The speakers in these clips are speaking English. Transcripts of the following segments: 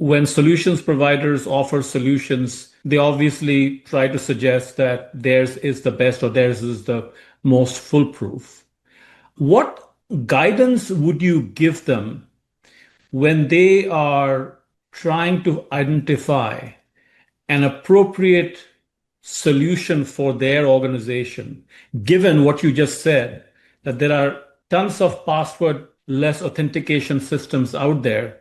when solutions providers offer solutions, they obviously try to suggest that theirs is the best or theirs is the most foolproof. What guidance would you give them when they are trying to identify an appropriate solution for their organization, given what you just said, that there are tons of passwordless authentication systems out there?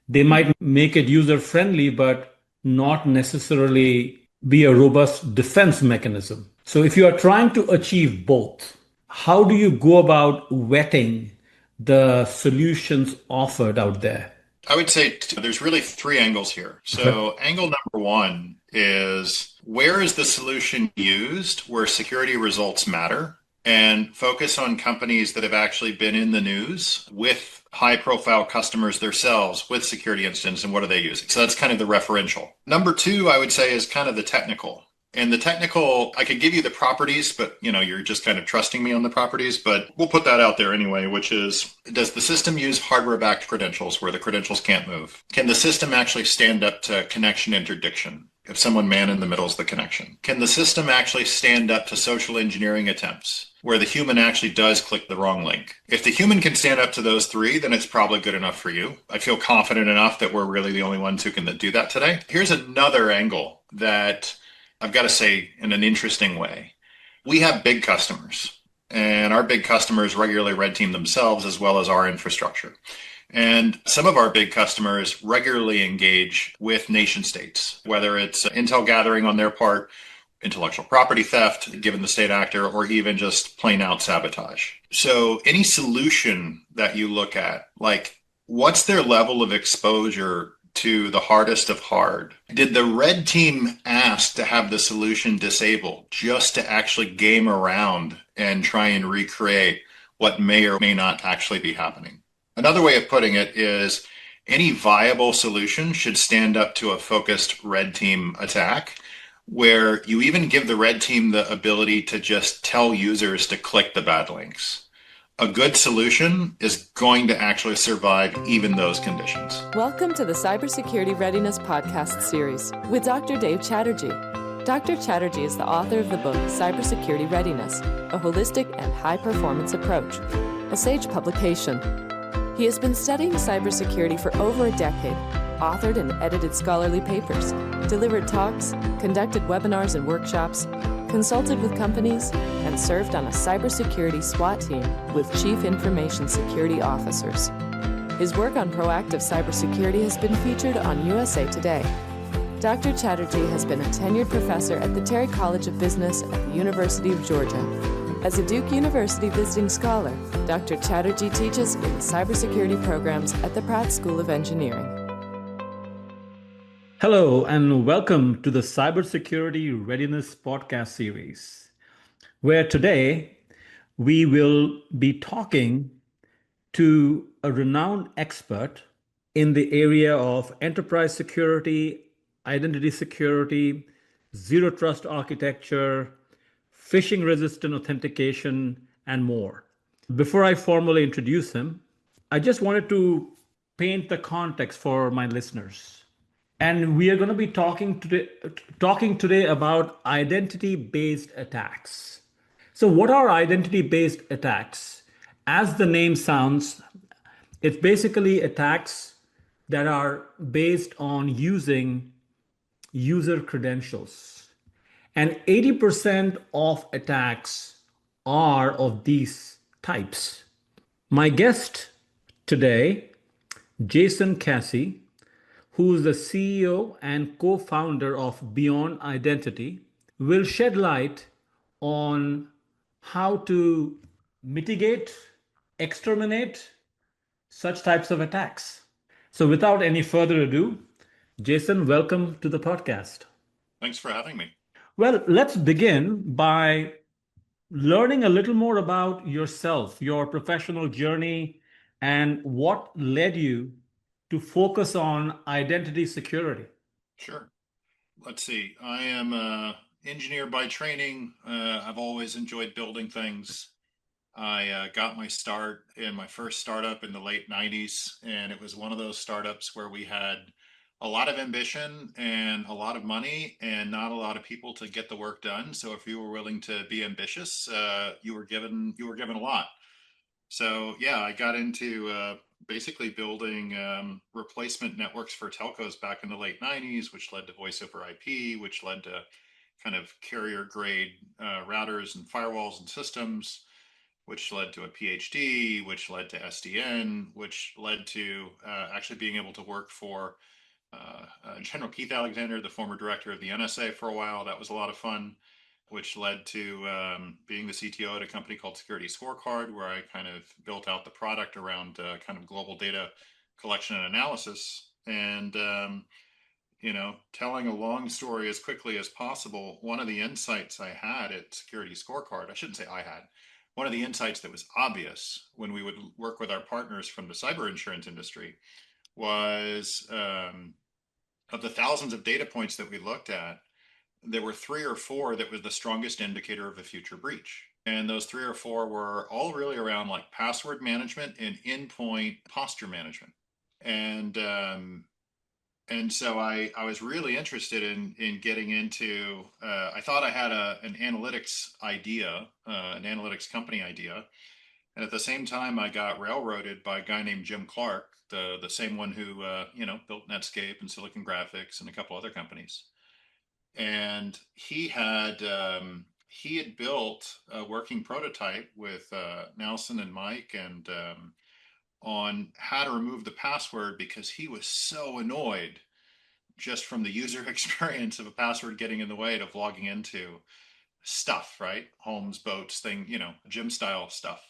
They might make it user friendly, but not necessarily be a robust defense mechanism. So, if you are trying to achieve both, how do you go about vetting the solutions offered out there? I would say there's really three angles here. Okay. So, angle number one is where is the solution used where security results matter? And focus on companies that have actually been in the news with high profile customers themselves with security incidents and what are they using? So, that's kind of the referential. Number two, I would say, is kind of the technical. And the technical, I could give you the properties, but you're just kind of trusting me on the properties, but we'll put that out there anyway, which is, does the system use hardware-backed credentials where the credentials can't move? Can the system actually stand up to connection interdiction if someone man in the middle is the connection? Can the system actually stand up to social engineering attempts where the human actually does click the wrong link? If the human can stand up to those three, then it's probably good enough for you. I feel confident enough that we're really the only ones who can do that today. Here's another angle that I've got to say in an interesting way. We have big customers, and our big customers regularly red team themselves as well as our infrastructure. And some of our big customers regularly engage with nation states, whether it's intel gathering on their part, intellectual property theft, given the state actor, or even just plain out sabotage. So any solution that you look at, like what's their level of exposure to the hardest of hard? Did the red team ask to have the solution disabled just to actually game around and try and recreate what may or may not actually be happening? Another way of putting it is any viable solution should stand up to a focused red team attack where you even give the red team the ability to just tell users to click the bad links. A good solution is going to actually survive even those conditions. Welcome to the Cybersecurity Readiness Podcast series with Dr. Dave Chatterjee. Dr. Chatterjee is the author of the book Cybersecurity Readiness, a holistic and high-performance approach, a Sage publication. He has been studying cybersecurity for over a decade, authored and edited scholarly papers, delivered talks, conducted webinars and workshops, consulted with companies, and served on a cybersecurity SWAT team with Chief Information Security Officers. His work on proactive cybersecurity has been featured on USA Today. Dr. Chatterjee has been a tenured professor at the Terry College of Business at the University of Georgia. As a Duke University visiting scholar, Dr. Chatterjee teaches in cybersecurity programs at the Pratt School of Engineering. Hello, and welcome to the Cybersecurity Readiness Podcast series, where today we will be talking to a renowned expert in the area of enterprise security, identity security, zero trust architecture, phishing-resistant authentication, and more. Before I formally introduce him, I just wanted to paint the context for my listeners. And we are going to be talking today about identity-based attacks. So what are identity-based attacks? As the name sounds, it's basically attacks that are based on using user credentials. And 80% of attacks are of these types. My guest today, Jasson Casey, who is the CEO and co-founder of Beyond Identity, will shed light on how to mitigate, exterminate such types of attacks. So without any further ado, Jasson, welcome to the podcast. Thanks for having me. Well, let's begin by learning a little more about yourself, your professional journey, and what led you to focus on identity security. Sure. Let's see. I am an engineer by training. I've always enjoyed building things. I got my start in my first startup in the late 90s, and it was one of those startups where we had a lot of ambition and a lot of money and not a lot of people to get the work done. So if you were willing to be ambitious, you were given a lot. So yeah, I got into basically building replacement networks for telcos back in the late 90s, which led to voice over IP, which led to kind of carrier grade routers and firewalls and systems, which led to a PhD, which led to SDN, which led to actually being able to work for General Keith Alexander, the former director of the NSA for a while. That was a lot of fun, which led to being the CTO at a company called Security Scorecard, where I kind of built out the product around kind of global data collection and analysis. And, telling a long story as quickly as possible, one of the insights I had at Security Scorecard, I shouldn't say I had, one of the insights that was obvious when we would work with our partners from the cyber insurance industry was of the thousands of data points that we looked at, there were 3 or 4 that was the strongest indicator of a future breach. And those 3 or 4 were all really around like password management and endpoint posture management. And so I was really interested in getting into, I thought I had an analytics idea, an analytics company idea. And at the same time, I got railroaded by a guy named Jim Clark, the same one who, built Netscape and Silicon Graphics and a couple other companies. And he had built a working prototype with Nelson and Mike and on how to remove the password because he was so annoyed just from the user experience of a password getting in the way of logging into stuff, right? Homes, boats, gym style stuff.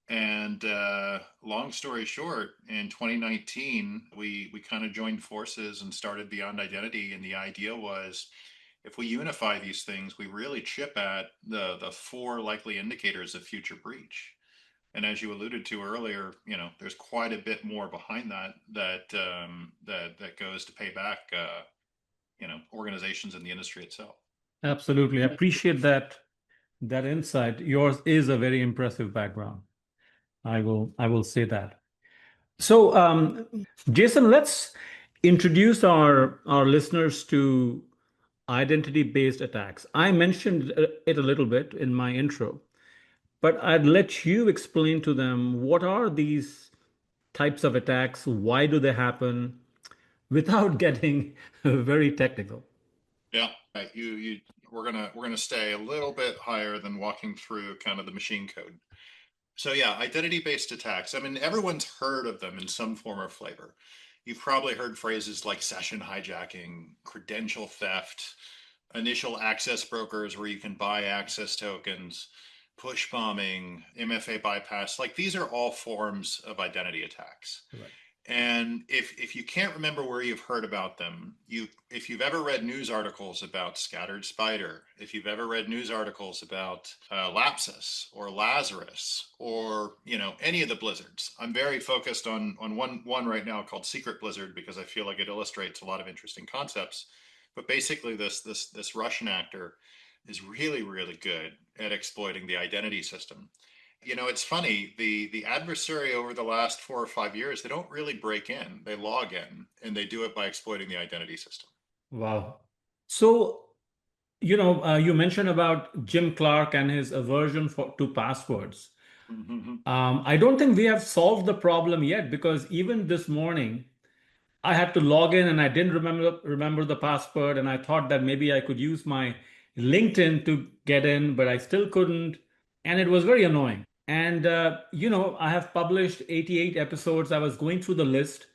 And long story short, in 2019, we kind of joined forces and started Beyond Identity. And the idea was if we unify these things, we really chip at the 4 likely indicators of future breach. And as you alluded to earlier, there's quite a bit more behind that goes to pay back, organizations in the industry itself. Absolutely. I appreciate that insight. Yours is a very impressive background. I will say that. So, Jason, let's introduce our listeners to identity-based attacks. I mentioned it a little bit in my intro, but I'd let you explain to them what are these types of attacks, why do they happen, without getting very technical. Yeah, we're gonna stay a little bit higher than walking through kind of the machine code. So yeah, identity-based attacks. I mean, everyone's heard of them in some form or flavor. You've probably heard phrases like session hijacking, credential theft, initial access brokers where you can buy access tokens, push bombing, MFA bypass. Like these are all forms of identity attacks. Right. And if you can't remember where you've heard about them, if you've ever read news articles about Scattered Spider, if you've ever read news articles about Lapsus or Lazarus or any of the blizzards, I'm very focused on one right now called Secret Blizzard because I feel like it illustrates a lot of interesting concepts. But basically, this Russian actor is really, really good at exploiting the identity system. It's funny, the adversary over the last 4 or 5 years, they don't really break in. They log in and they do it by exploiting the identity system. Wow. So, you mentioned about Jim Clark and his aversion to passwords. Mm-hmm. I don't think we have solved the problem yet because even this morning, I had to log in and I didn't remember the password, and I thought that maybe I could use my LinkedIn to get in, but I still couldn't, and it was very annoying. And I have published 88 episodes. I was going through the list.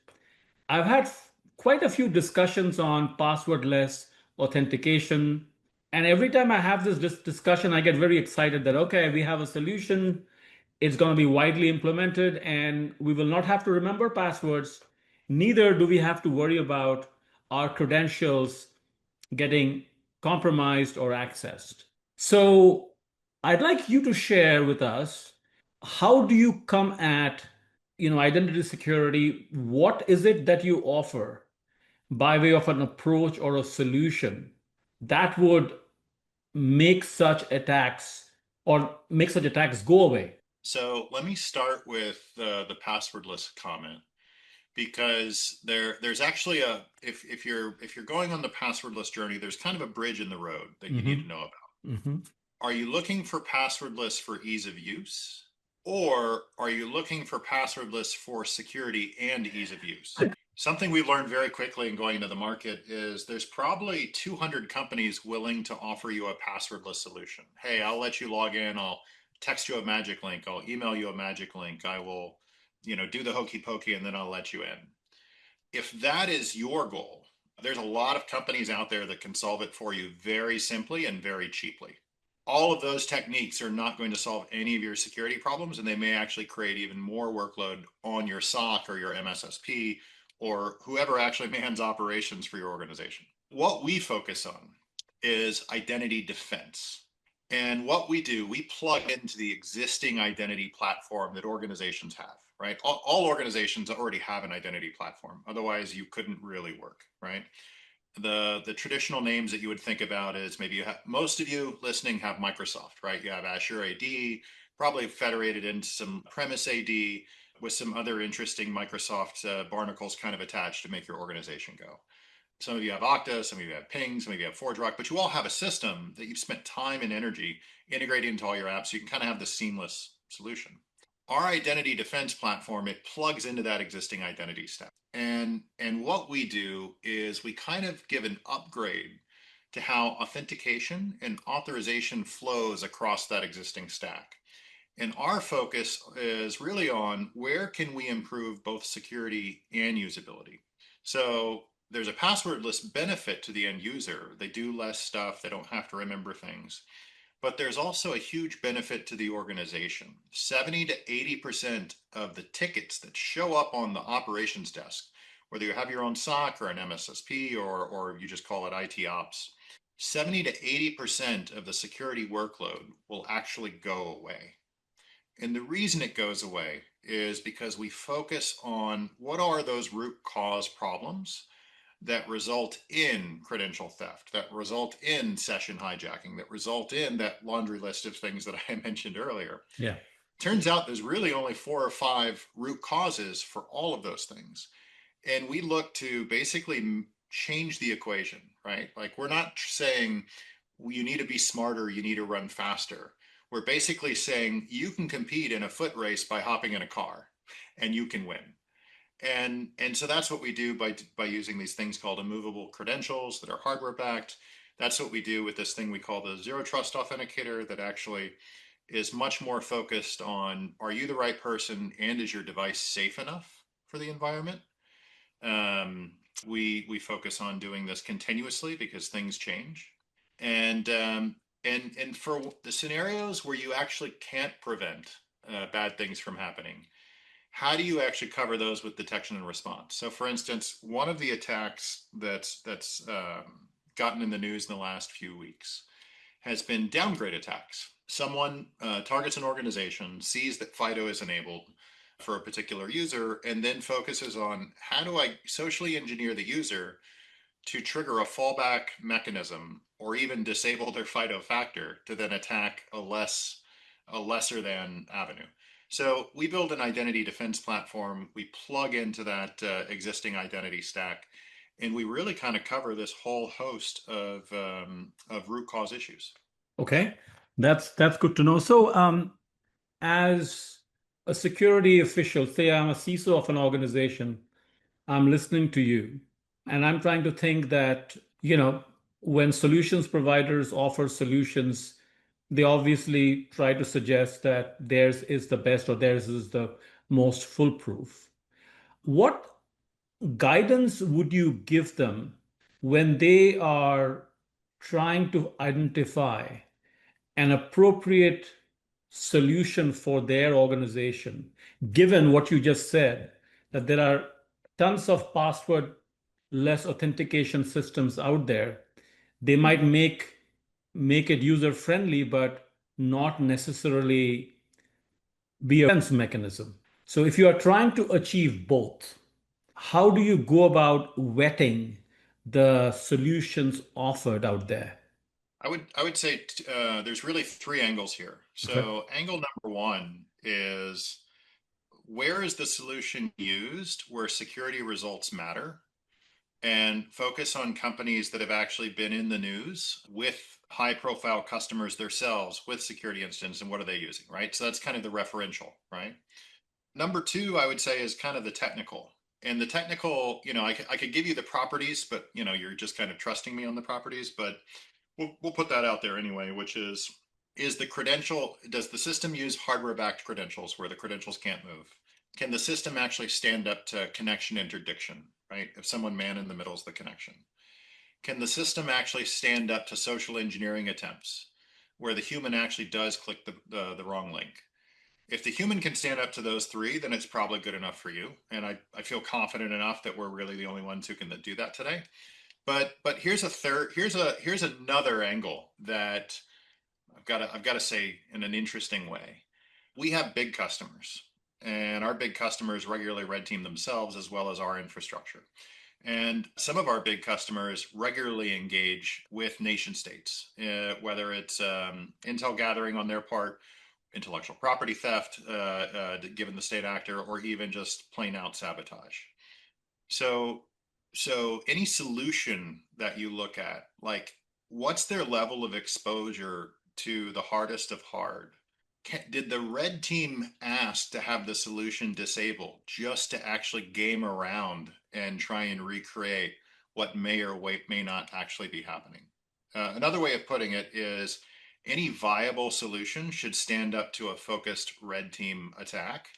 I've had quite a few discussions on passwordless authentication. And every time I have this discussion, I get very excited that, okay, we have a solution. It's going to be widely implemented and we will not have to remember passwords. Neither do we have to worry about our credentials getting compromised or accessed. So I'd like you to share with us, how do you come at identity security? What is it that you offer by way of an approach or a solution that would make such attacks go away? So let me start with the passwordless comment. because there's actually a if you're going on the passwordless journey, there's kind of a bridge in the road that you need to know about. Are you looking for passwordless for ease of use, or are you looking for passwordless for security and ease of use? Something we learned very quickly in going into the market is there's probably 200 companies willing to offer you a passwordless solution. Hey, I'll let you log in. I'll text you a magic link. I'll email you a magic link. I will, do the hokey pokey and then I'll let you in. If that is your goal, there's a lot of companies out there that can solve it for you very simply and very cheaply. All of those techniques are not going to solve any of your security problems, and they may actually create even more workload on your SOC or your MSSP or whoever actually mans operations for your organization. What we focus on is identity defense. And what we do, we plug into the existing identity platform that organizations have, right? All organizations already have an identity platform. Otherwise, you couldn't really work, right? The traditional names that you would think about is maybe most of you listening have Microsoft, right? You have Azure AD, probably federated into some premise AD with some other interesting Microsoft barnacles kind of attached to make your organization go. Some of you have Okta, some of you have Ping, some of you have ForgeRock, but you all have a system that you've spent time and energy integrating into all your apps, so you can kind of have this seamless solution. Our identity defense platform, it plugs into that existing identity stack. And what we do is we kind of give an upgrade to how authentication and authorization flows across that existing stack. And our focus is really on where can we improve both security and usability. So there's a passwordless benefit to the end user. They do less stuff. They don't have to remember things. But there's also a huge benefit to the organization. 70 to 80% of the tickets that show up on the operations desk, whether you have your own SOC or an MSSP or you just call it IT ops, 70 to 80% of the security workload will actually go away. And the reason it goes away is because we focus on what are those root cause problems that result in credential theft, that result in session hijacking, that result in that laundry list of things that I mentioned earlier. Yeah. Turns out there's really only 4 or 5 root causes for all of those things. And we look to basically change the equation, right? Like, we're not saying you need to be smarter, you need to run faster. We're basically saying you can compete in a foot race by hopping in a car and you can win. And so that's what we do by using these things called immovable credentials that are hardware backed. That's what we do with this thing we call the zero trust authenticator that actually is much more focused on, are you the right person and is your device safe enough for the environment? We focus on doing this continuously because things change. And for the scenarios where you actually can't prevent bad things from happening, how do you actually cover those with detection and response? So, for instance, one of the attacks that's gotten in the news in the last few weeks has been downgrade attacks. Someone targets an organization, sees that FIDO is enabled for a particular user, and then focuses on how do I socially engineer the user to trigger a fallback mechanism or even disable their FIDO factor to then attack a lesser than avenue. So we build an identity defense platform. We plug into that existing identity stack, and we really kind of cover this whole host of root cause issues. Okay, that's good to know. So, as a security official, say I'm a CISO of an organization, I'm listening to you, and I'm trying to think that, when solutions providers offer solutions, they obviously try to suggest that theirs is the best or theirs is the most foolproof. What guidance would you give them when they are trying to identify an appropriate solution for their organization, given what you just said, that there are tons of password-less authentication systems out there? They might make it user-friendly, but not necessarily be a defense mechanism. So if you are trying to achieve both, how do you go about vetting the solutions offered out there? I would say there's really 3 angles here. So Okay. angle number 1 is where is the solution used where security results matter? And focus on companies that have actually been in the news with high profile customers themselves with security incidents, and what are they using, right? So that's kind of the referential, right? Number two, I would say, is kind of the technical. And the technical, I could give you the properties, but you're just kind of trusting me on the properties. But we'll put that out there anyway, which is the credential, does the system use hardware backed credentials where the credentials can't move? Can the system actually stand up to connection interdiction, right? If someone man in the middle is the connection. Can the system actually stand up to social engineering attempts where the human actually does click the wrong link? If the human can stand up to those three, then it's probably good enough for you. And I feel confident enough that we're really the only ones who can do that today. But here's another angle that I've got to say in an interesting way. We have big customers, and our big customers regularly red team themselves as well as our infrastructure. And some of our big customers regularly engage with nation states, whether it's intel gathering on their part, intellectual property theft, given the state actor, or even just plain out sabotage. So, so any solution that you look at, like, what's their level of exposure to the hardest of hard? Did the red team ask to have the solution disabled just to actually game around and try and recreate what may or may not actually be happening? Another way of putting it is any viable solution should stand up to a focused red team attack,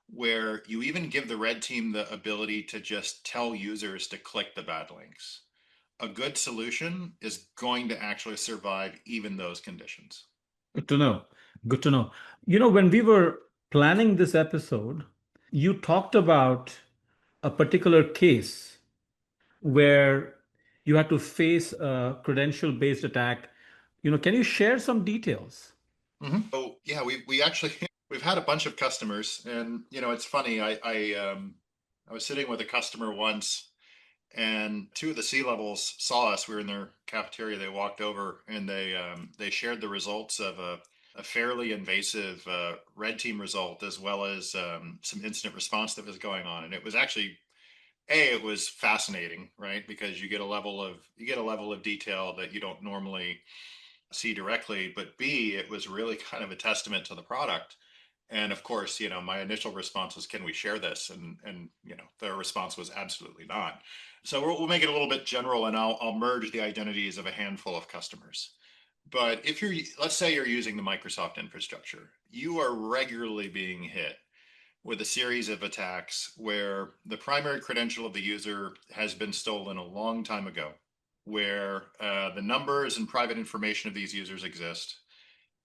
where you even give the red team the ability to just tell users to click the bad links. A good solution is going to actually survive even those conditions. Good to know. Good to know. When we were planning this episode, you talked about a particular case where you had to face a credential-based attack. Can you share some details? So yeah, we actually we've had a bunch of customers, and it's funny. I was sitting with a customer once, and two of the C levels saw us. We were in their cafeteria. They walked over and they shared the results of a fairly invasive red team result, as well as some incident response that was going on. And it was actually it was fascinating, right? Because you get a level of detail that you don't normally see directly. But B, it was really kind of a testament to the product. And of course, my initial response was, "Can we share this?" And their response was absolutely not. So we'll make it a little bit general, and I'll merge the identities of a handful of customers. But if let's say you're using the Microsoft infrastructure, you are regularly being hit with a series of attacks where the primary credential of the user has been stolen a long time ago, where the numbers and private information of these users exist,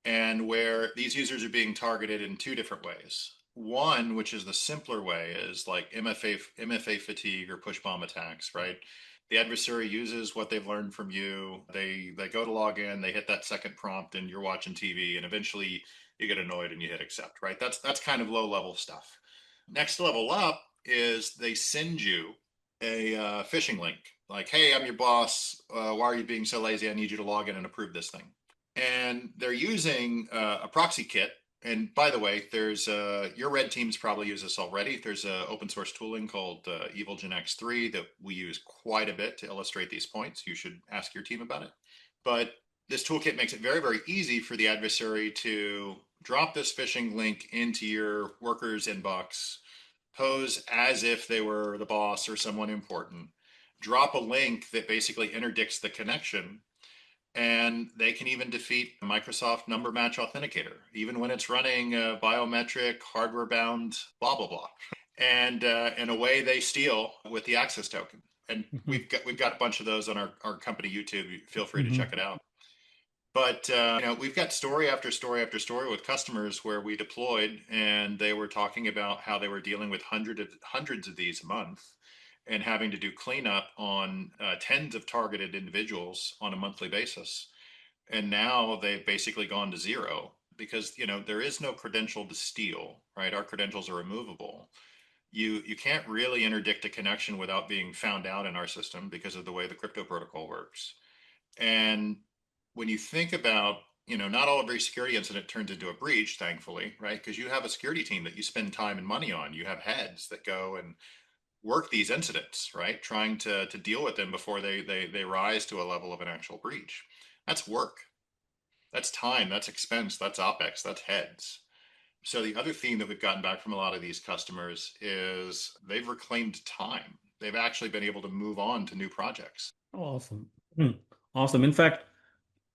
and where these users are being targeted in two different ways. One, which is the simpler way, is like MFA fatigue or push bomb attacks, right? The adversary uses what they've learned from you. They go to log in, they hit that second prompt, and you're watching TV, and eventually you get annoyed and you hit accept, right? That's kind of low level stuff. Next level up is they send you a phishing link, like, "Hey, I'm your boss. Why are you being so lazy? I need you to log in and approve this thing." And they're using a proxy kit. And by the way, there's your red teams probably use this already. There's an open source tooling called EvilGen X3 that we use quite a bit to illustrate these points. You should ask your team about it. But this toolkit makes it very, very easy for the adversary to drop this phishing link into your workers' inbox, pose as if they were the boss or someone important, drop a link that basically interdicts the connection, and they can even defeat Microsoft Number Match Authenticator, even when it's running biometric, hardware bound, blah blah blah. And away they steal with the access token. And Mhm. we've got a bunch of those on our company YouTube. Feel free to check Mhm. it out. But we've got story after story after story with customers where we deployed, and they were talking about how they were dealing with hundreds of these a month, and having to do cleanup on tens of targeted individuals on a monthly basis. And now they've basically gone to zero because there is no credential to steal, right? Our credentials are removable. You can't really interdict a connection without being found out in our system because of the way the crypto protocol works. And when you think about not all every security incident turns into a breach, thankfully, right? Because you have a security team that you spend time and money on. You have heads that go and work these incidents, right? Trying to deal with them before they rise to a level of an actual breach. That's work. That's time. That's expense. That's OpEx. That's heads. So the other theme that we've gotten back from a lot of these customers is they've reclaimed time. They've actually been able to move on to new projects. Awesome. Hmm. Awesome. In fact,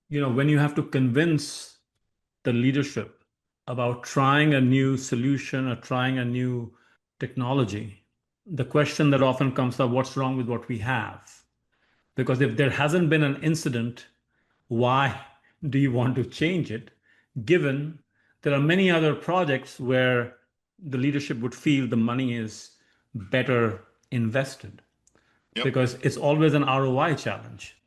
when you have to convince the leadership about trying a new solution or trying a new technology, the question that often comes up, what's wrong with what we have? Because if there hasn't been an incident, why do you want to change it? Given there are many other projects where the leadership would feel the money is better invested, Yep. because it's always an ROI challenge.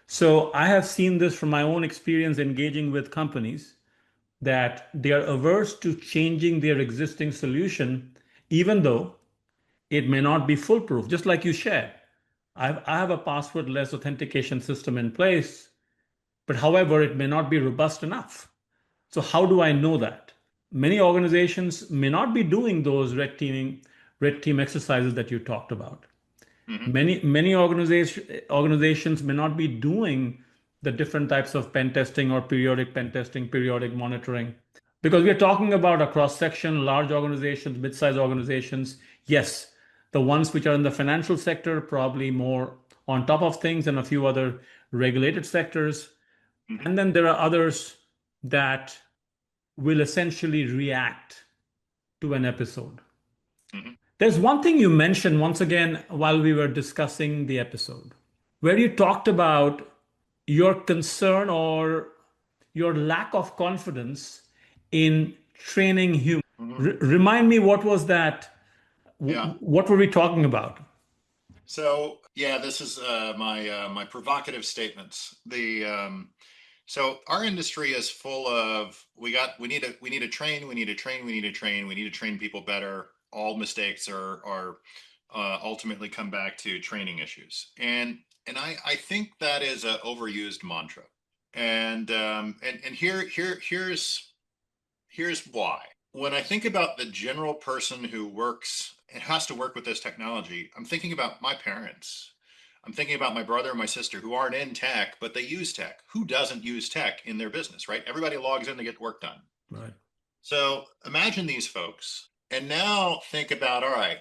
So I have seen this from my own experience engaging with companies that they are averse to changing their existing solution, even though it may not be foolproof. Just like you shared, I have a passwordless authentication system in place, but however, it may not be robust enough. So how do I know that? Many organizations may not be doing those red team exercises that you talked about. Mm-hmm. Many organizations may not be doing the different types of pen testing or periodic pen testing, periodic monitoring. Because we are talking about a cross section, large organizations, mid-sized organizations. Yes, the ones which are in the financial sector, probably more on top of things, and a few other regulated sectors. Mm-hmm. And then there are others that will essentially react to an episode. Mm-hmm. There's one thing you mentioned once again while we were discussing the episode, where you talked about your concern or your lack of confidence in training humans. Mm-hmm. Remind me, what was that? Yeah. What were we talking about? So yeah, this is my provocative statements. So our industry is full of we need to train, we need to train, we need to train, we need to train people better. All mistakes are ultimately come back to training issues, and I think that is an overused mantra. And here's why. When I think about the general person who works and has to work with this technology, I'm thinking about my parents. I'm thinking about my brother and my sister who aren't in tech, but they use tech. Who doesn't use tech in their business, right? Everybody logs in to get work done. Right. So imagine these folks and now think about, all right,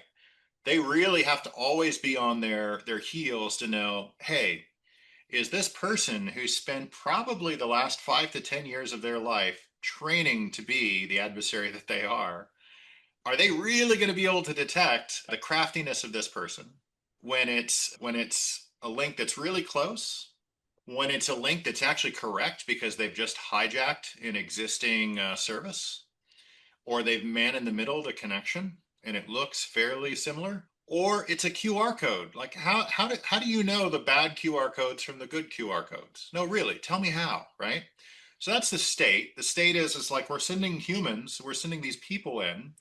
they really have to always be on their heels to know, hey, is this person who spent probably the last 5 to 10 years of their life training to be the adversary that they are they really going to be able to detect the craftiness of this person when it's a link that's really close, when it's a link that's actually correct because they've just hijacked an existing service, or they've man in the middle the connection and it looks fairly similar, or it's a QR code. Like how do you know the bad QR codes from the good QR codes? No, really, tell me how, right? So that's the state. The state is like we're sending humans, we're sending these people in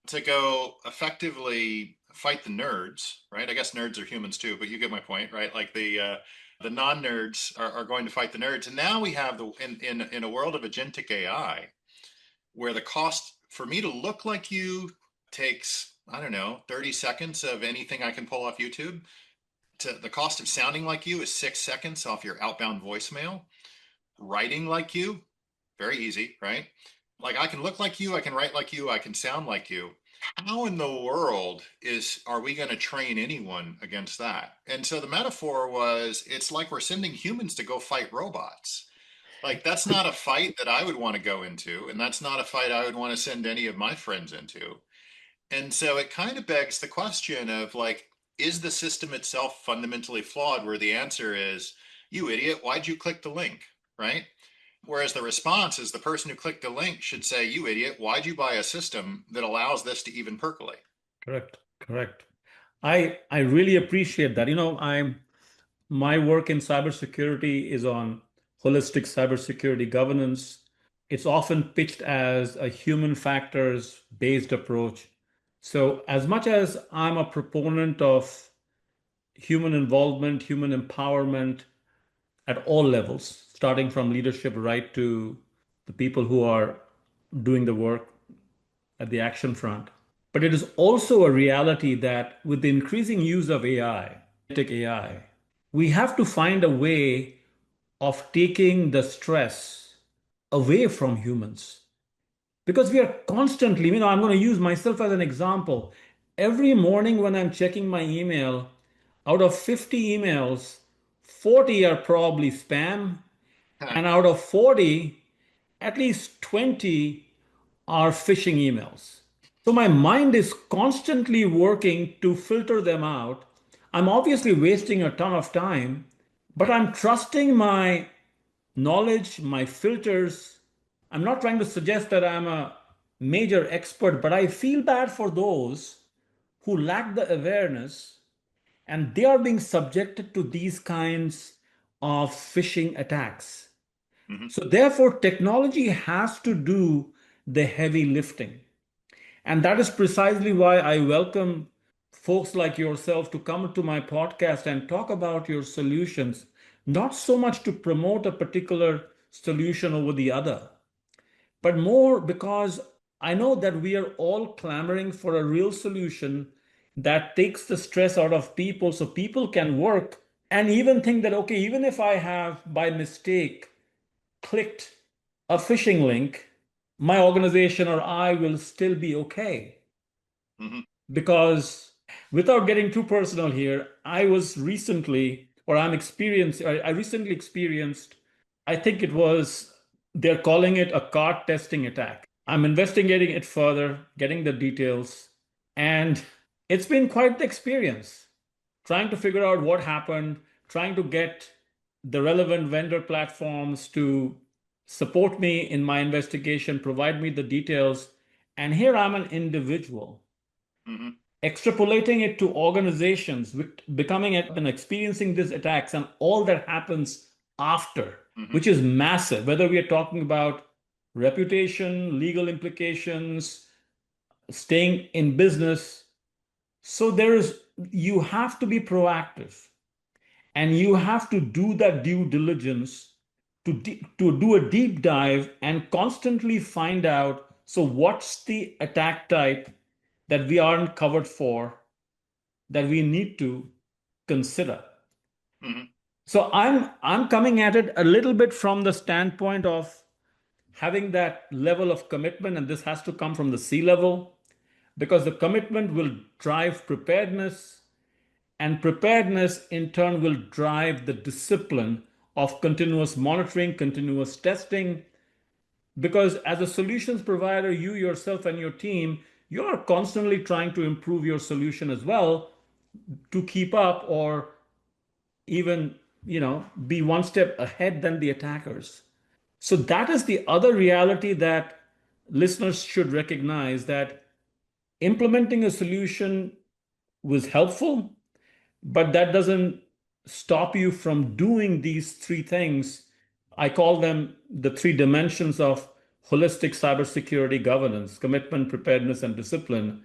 to go effectively fight the nerds, right? I guess nerds are humans too, but you get my point, right? Like the non-nerds are going to fight the nerds, and now we have the in a world of agentic AI, where the cost for me to look like you takes, I don't know, 30 seconds of anything I can pull off YouTube. To the cost of sounding like you is 6 seconds off your outbound voicemail. Writing like you, very easy, right? Like I can look like you, I can write like you, I can sound like you. How in the world are we going to train anyone against that? And so the metaphor was, it's like we're sending humans to go fight robots. Like that's not a fight that I would want to go into, and that's not a fight I would want to send any of my friends into. And so it kind of begs the question of like, is the system itself fundamentally flawed? Where the answer is, you idiot, why'd you click the link? Right? Whereas the response is the person who clicked the link should say, you idiot, why'd you buy a system that allows this to even percolate? Correct. Correct. I really appreciate that. My work in cybersecurity is on holistic cybersecurity governance. It's often pitched as a human factors based approach. So, as much as I'm a proponent of human involvement, human empowerment, at all levels, starting from leadership right to the people who are doing the work at the action front. But it is also a reality that with the increasing use of AI, we have to find a way of taking the stress away from humans. Because we are constantly, I'm going to use myself as an example. Every morning when I'm checking my email, out of 50 emails, 40 are probably spam, and out of 40, at least 20 are phishing emails. So my mind is constantly working to filter them out. I'm obviously wasting a ton of time, but I'm trusting my knowledge, my filters. I'm not trying to suggest that I'm a major expert, but I feel bad for those who lack the awareness and they are being subjected to these kinds of phishing attacks. Mm-hmm. So, therefore, technology has to do the heavy lifting. And that is precisely why I welcome folks like yourself to come to my podcast and talk about your solutions, not so much to promote a particular solution over the other, but more because I know that we are all clamoring for a real solution that takes the stress out of people so people can work and even think that, okay, even if I have by mistake clicked a phishing link, my organization or I will still be okay. Mm-hmm. Because without getting too personal here, I was recently, or I'm experienced, I recently experienced, I think it was, they're calling it a card testing attack. I'm investigating it further, getting the details, and it's been quite the experience trying to figure out what happened, trying to get the relevant vendor platforms to support me in my investigation, provide me the details. And here I'm an individual Mm-hmm. extrapolating it to organizations, becoming and experiencing these attacks and all that happens after, Mm-hmm. which is massive, whether we are talking about reputation, legal implications, staying in business. So you have to be proactive and you have to do that due diligence to do a deep dive and constantly find out, so what's the attack type that we aren't covered for that we need to consider. Mm-hmm. So I'm coming at it a little bit from the standpoint of having that level of commitment, and this has to come from the C level because the commitment will drive preparedness, and preparedness in turn will drive the discipline of continuous monitoring, continuous testing. Because as a solutions provider, you yourself and your team, you're constantly trying to improve your solution as well to keep up or even be one step ahead than the attackers. So that is the other reality that listeners should recognize, that implementing a solution was helpful, but that doesn't stop you from doing these three things. I call them the three dimensions of holistic cybersecurity governance: commitment, preparedness, and discipline.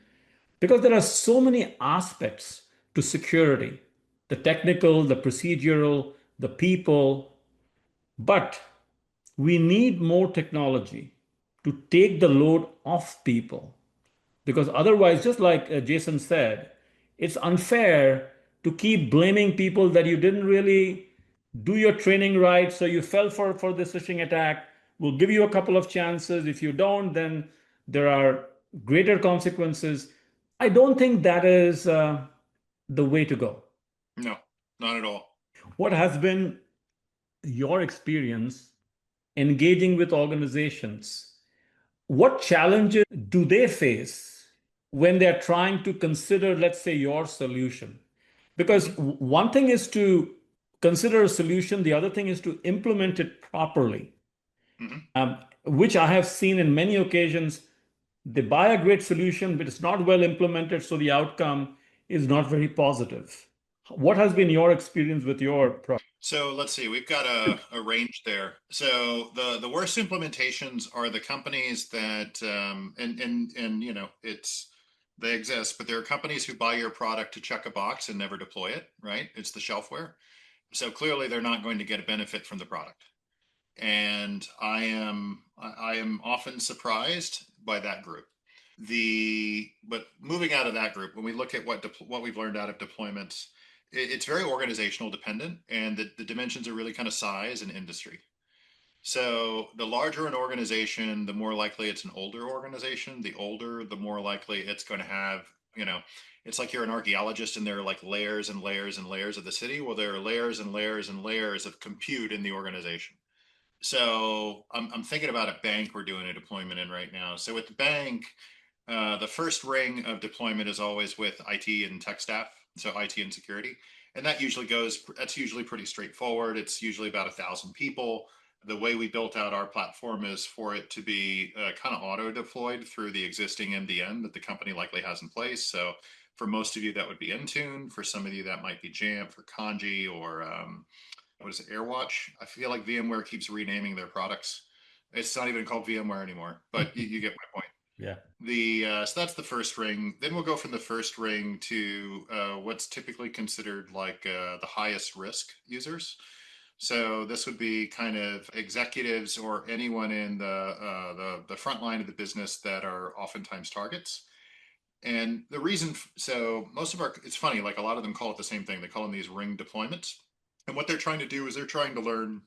Because there are so many aspects to security: the technical, the procedural, the people. But we need more technology to take the load off people. Because otherwise, just like Jason said, it's unfair to keep blaming people that you didn't really do your training right, so you fell for this phishing attack. We'll give you a couple of chances. If you don't, then there are greater consequences. I don't think that is the way to go. No, not at all. What has been your experience engaging with organizations? What challenges do they face when they're trying to consider, let's say, your solution? Because Mm-hmm. one thing is to consider a solution, the other thing is to implement it properly, Mm-hmm. which I have seen in many occasions. They buy a great solution, but it's not well implemented, so the outcome is not very positive. What has been your experience with your product? So let's see, we've got a range there. So the worst implementations are the companies that and they exist, but there are companies who buy your product to check a box and never deploy it, right? It's the shelfware. So clearly they're not going to get a benefit from the product. And I am often surprised by that group. But moving out of that group, when we look at what we've learned out of deployments, it's very organizational dependent, and the dimensions are really kind of size and industry. So the larger an organization, the more likely it's an older organization. The older, the more likely it's going to have, it's like you're an archaeologist and there are like layers and layers and layers of the city. Well, there are layers and layers and layers of compute in the organization. So I'm thinking about a bank we're doing a deployment in right now. So with the bank, the first ring of deployment is always with IT and tech staff, so IT and security, and that's usually pretty straightforward. It's usually about 1,000 people. The way we built out our platform is for it to be kind of auto deployed through the existing MDM that the company likely has in place. So for most of you, that would be Intune. For some of you, that might be Jamf or Kanji or what is it, AirWatch? I feel like VMware keeps renaming their products. It's not even called VMware anymore, but you get my point. Yeah. So that's the first ring. Then we'll go from the first ring to what's typically considered like the highest risk users. So this would be kind of executives or anyone in the front line of the business that are oftentimes targets. And the reason, so most of it's funny, like a lot of them call it the same thing. They call them these ring deployments. And what they're trying to do is they're trying to learn,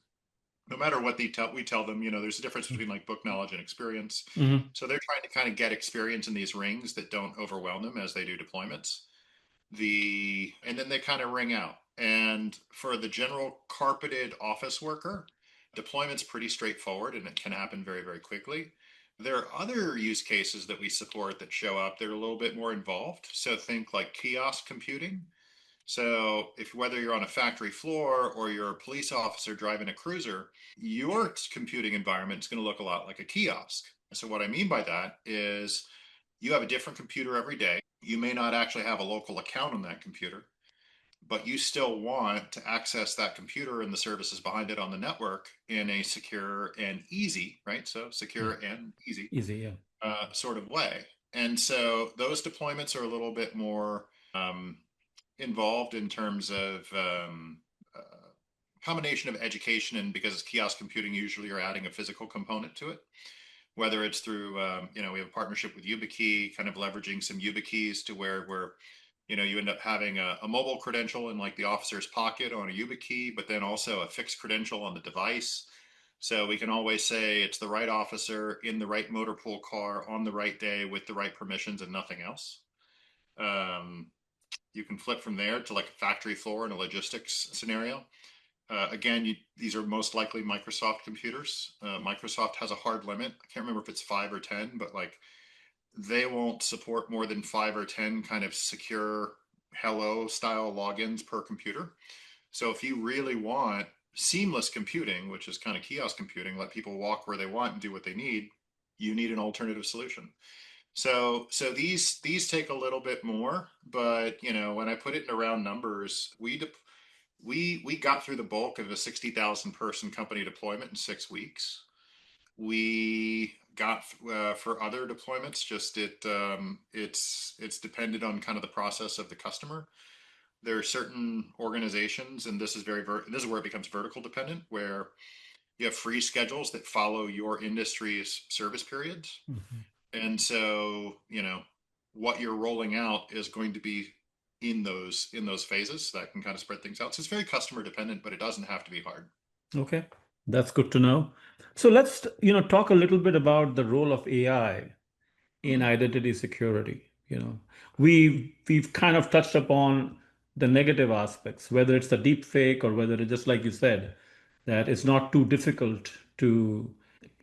no matter what we tell them, there's a difference between like book knowledge and experience. Hmm. So they're trying to kind of get experience in these rings that don't overwhelm them as they do deployments. And then they kind of ring out. And for the general carpeted office worker, deployment's pretty straightforward and it can happen very, very quickly. There are other use cases that we support that show up that are a little bit more involved. So think like kiosk computing. So whether you're on a factory floor or you're a police officer driving a cruiser, your computing environment is going to look a lot like a kiosk. So what I mean by that is you have a different computer every day. You may not actually have a local account on that computer, but you still want to access that computer and the services behind it on the network in a secure and easy, right? So Yeah. secure and easy Easy. Yeah. sort of way. And so those deployments are a little bit more involved in terms of combination of education, and because it's kiosk computing, usually you're adding a physical component to it, whether it's through we have a partnership with YubiKey, kind of leveraging some YubiKeys to where you end up having a mobile credential in like the officer's pocket on a YubiKey, but then also a fixed credential on the device. So we can always say it's the right officer in the right motor pool car on the right day with the right permissions and nothing else. Um, you can flip from there to like a factory floor in a logistics scenario. Again, these are most likely Microsoft computers. Microsoft has a hard limit. I can't remember if it's 5 or 10, but like they won't support more than 5 or 10 kind of secure hello style logins per computer. So if you really want seamless computing, which is kind of kiosk computing, let people walk where they want and do what they need, you need an alternative solution. So these take a little bit more, but when I put it in round numbers, we got through the bulk of a 60,000 person company deployment in 6 weeks. We got for other deployments, it's dependent on kind of the process of the customer. There are certain organizations, and this is this is where it becomes vertical dependent, where you have free schedules that follow your industry's service periods. Mhm. And so, what you're rolling out is going to be in those phases that can kind of spread things out. So it's very customer dependent, but it doesn't have to be hard. Okay, that's good to know. So let's, talk a little bit about the role of AI in Mm-hmm. identity security. We've kind of touched upon the negative aspects, whether it's the deep fake or whether it's just like you said, that it's not too difficult to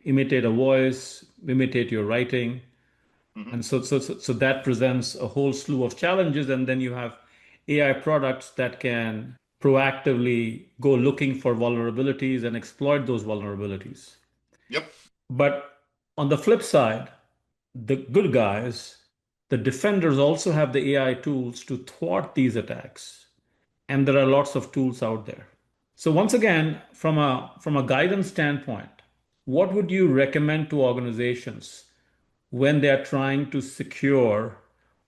imitate a voice, imitate your writing. Mm-hmm. And so that presents a whole slew of challenges. And then you have AI products that can proactively go looking for vulnerabilities and exploit those vulnerabilities. Yep. But on the flip side, the good guys, the defenders also have the AI tools to thwart these attacks. And there are lots of tools out there. So once again, from a guidance standpoint, what would you recommend to organizations when they are trying to secure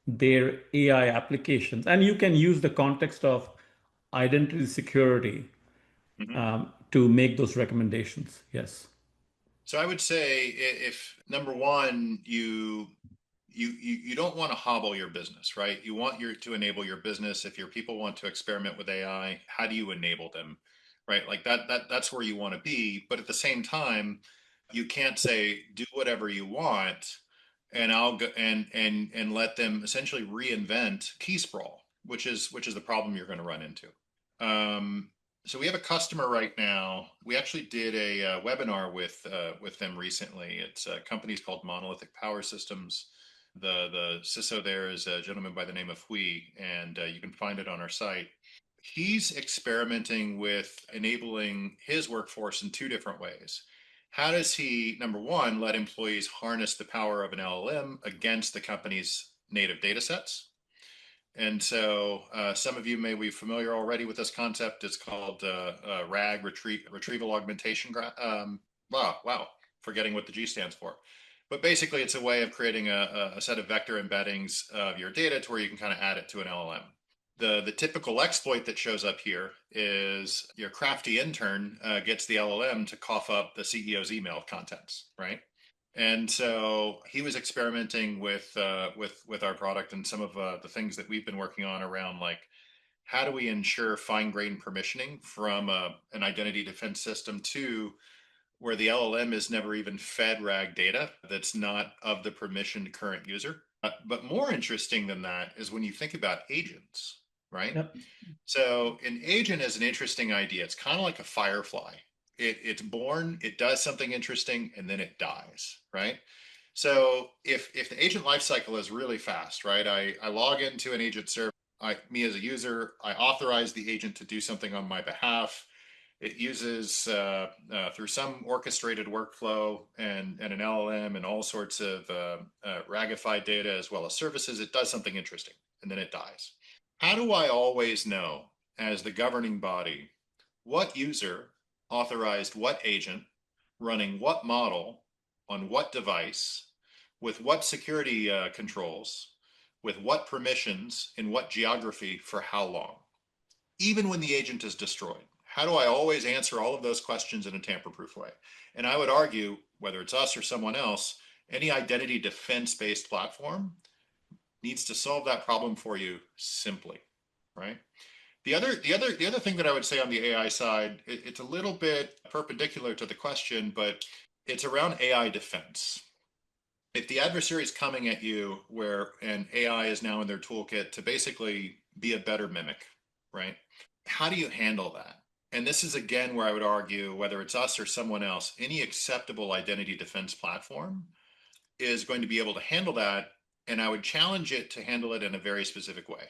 their AI applications? And you can use the context of identity security to make those recommendations. Yes. So I would say if number one, you don't want to hobble your business, right? You want to enable your business. If your people want to experiment with AI, how do you enable them, right? Like that's where you want to be. But at the same time, you can't say do whatever you want, and I'll go and let them essentially reinvent key sprawl, which is the problem you're going to run into. Um, so we have a customer right now. We actually did a webinar with them recently. It's a company's called Monolithic Power Systems. The CISO there is a gentleman by the name of Hui, and you can find it on our site. He's experimenting with enabling his workforce in two different ways. How does he, number one, let employees harness the power of an LLM against the company's native data sets? And so some of you may be familiar already with this concept. It's called RAG, Retrieval Augmentation. Wow, forgetting what the G stands for. But basically, it's a way of creating a set of vector embeddings of your data to where you can kind of add it to an LLM. The typical exploit that shows up here is your crafty intern gets the LLM to cough up the CEO's email contents, right? And so he was experimenting with our product and some of the things that we've been working on around like how do we ensure fine-grained permissioning from an identity defense system to where the LLM is never even fed RAG data that's not of the permissioned current user. But more interesting than that is when you think about agents, right? Yep. So an agent is an interesting idea. It's kind of like a firefly. It's born, it does something interesting, and then it dies, right? So if the agent lifecycle is really fast, right? I log into an agent server. Me as a user, I authorize the agent to do something on my behalf. It uses through some orchestrated workflow and an LLM and all sorts of ragified data as well as services. It does something interesting, and then it dies. How do I always know, as the governing body, what user authorized what agent, running what model, on what device, with what security controls, with what permissions, in what geography, for how long? Even when the agent is destroyed, how do I always answer all of those questions in a tamper-proof way? And I would argue, whether it's us or someone else, any identity defense-based platform needs to solve that problem for you simply, right? The other thing that I would say on the AI side, it's a little bit perpendicular to the question, but it's around AI defense. If the adversary is coming at you where an AI is now in their toolkit to basically be a better mimic, right? How do you handle that? And this is again where I would argue, whether it's us or someone else, any acceptable identity defense platform is going to be able to handle that. And I would challenge it to handle it in a very specific way.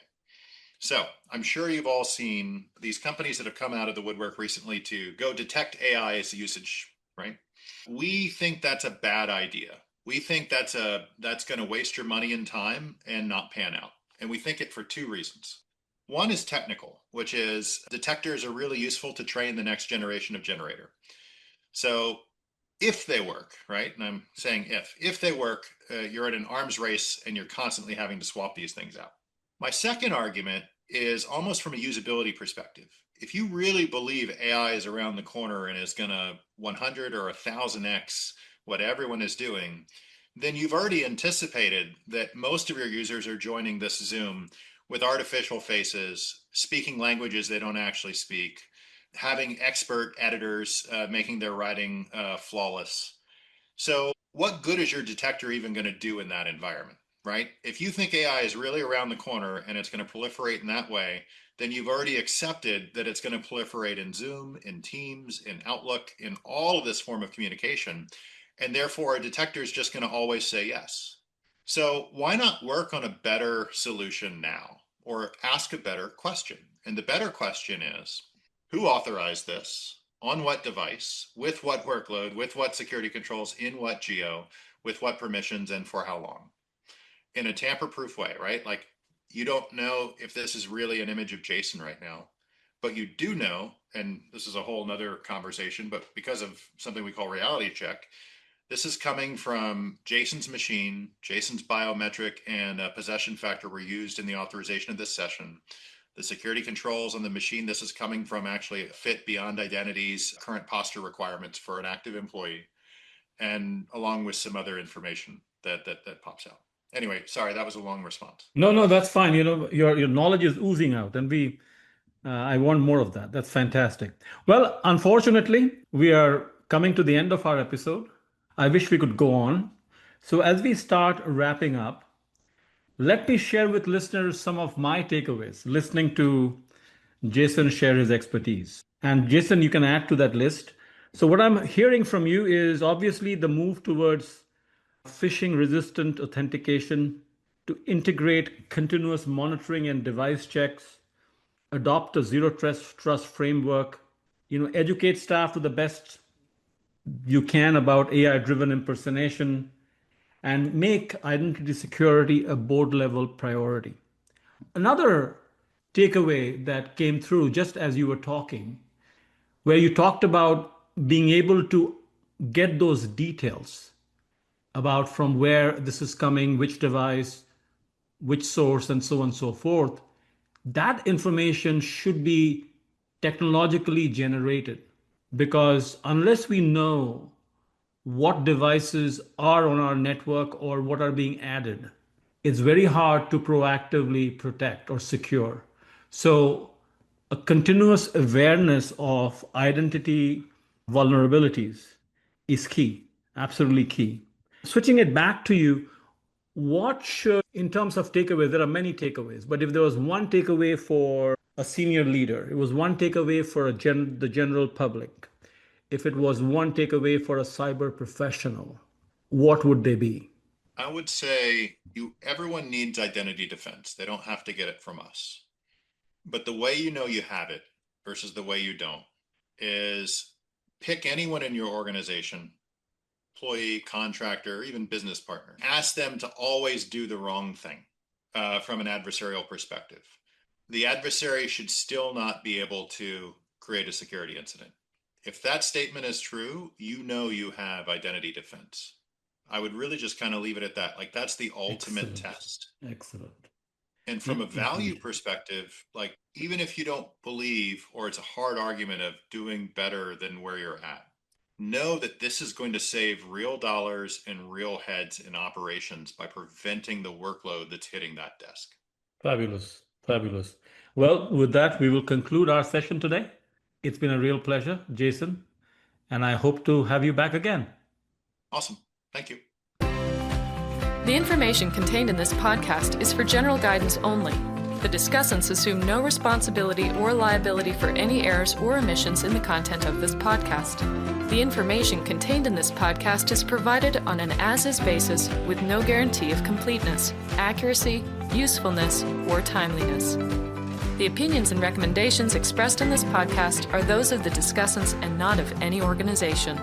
So I'm sure you've all seen these companies that have come out of the woodwork recently to go detect AI as usage, right? We think that's a bad idea. We think that's going to waste your money and time and not pan out. And we think it for two reasons. One is technical, which is detectors are really useful to train the next generation of generator. So if they work, right? And I'm saying if they work, you're in an arms race and you're constantly having to swap these things out. My second argument is almost from a usability perspective. If you really believe AI is around the corner and is going to 100 or 1000x what everyone is doing, then you've already anticipated that most of your users are joining this Zoom with artificial faces, speaking languages they don't actually speak, having expert editors making their writing flawless. So what good is your detector even going to do in that environment, right? If you think AI is really around the corner and it's going to proliferate in that way, then you've already accepted that it's going to proliferate in Zoom, in Teams, in Outlook, in all of this form of communication. And therefore, a detector is just going to always say yes. So why not work on a better solution now or ask a better question? And the better question is, who authorized this? On what device, with what workload, with what security controls, in what geo, with what permissions, and for how long? In a tamper-proof way, right? Like you don't know if this is really an image of Jasson right now, but you do know, and this is a whole nother conversation, but because of something we call reality check, this is coming from Jasson's machine. Jasson's biometric and possession factor were used in the authorization of this session. the security controls on the machine this is coming from actually fit beyond identity's current posture requirements for an active employee, and along with some other information that pops out. Anyway, sorry, that was a long response. No, that's fine. Your knowledge is oozing out, and I want more of that. That's fantastic. Well, unfortunately, we are coming to the end of our episode. I wish we could go on. So as we start wrapping up, let me share with listeners some of my takeaways listening to Jasson share his expertise. And Jasson, you can add to that list. So what I'm hearing from you is obviously the move towards phishing resistant authentication, to integrate continuous monitoring and device checks, adopt a zero trust framework, educate staff to the best you can about AI driven impersonation, and make identity security a board level priority. Another takeaway that came through just as you were talking, where you talked about being able to get those details about from where this is coming, which device, which source, and so on and so forth. That information should be technologically generated, because unless we know what devices are on our network or what are being added, it's very hard to proactively protect or secure. So a continuous awareness of identity vulnerabilities is key, absolutely key. Switching it back to you, in terms of takeaways, there are many takeaways, but if there was one takeaway for a senior leader, it was one takeaway for the general public, if it was one takeaway for a cyber professional, what would they be? I would say everyone needs identity defense. They don't have to get it from us. But the way you know you have it versus the way you don't is pick anyone in your organization, employee, contractor, or even business partner. Ask them to always do the wrong thing from an adversarial perspective. The adversary should still not be able to create a security incident. If that statement is true, you have identity defense. I would really just kind of leave it at that. Like, that's the ultimate Excellent. test. Excellent. And from a value perspective, like, even if you don't believe, or it's a hard argument of doing better than where you're at, know that this is going to save real dollars and real heads in operations by preventing the workload that's hitting that desk. Fabulous. Fabulous. Well, with that, we will conclude our session today. It's been a real pleasure, Jasson, and I hope to have you back again. Awesome. Thank you. The information contained in this podcast is for general guidance only. The discussants assume no responsibility or liability for any errors or omissions in the content of this podcast. The information contained in this podcast is provided on an as-is basis with no guarantee of completeness, accuracy, usefulness, or timeliness. The opinions and recommendations expressed in this podcast are those of the discussants and not of any organization.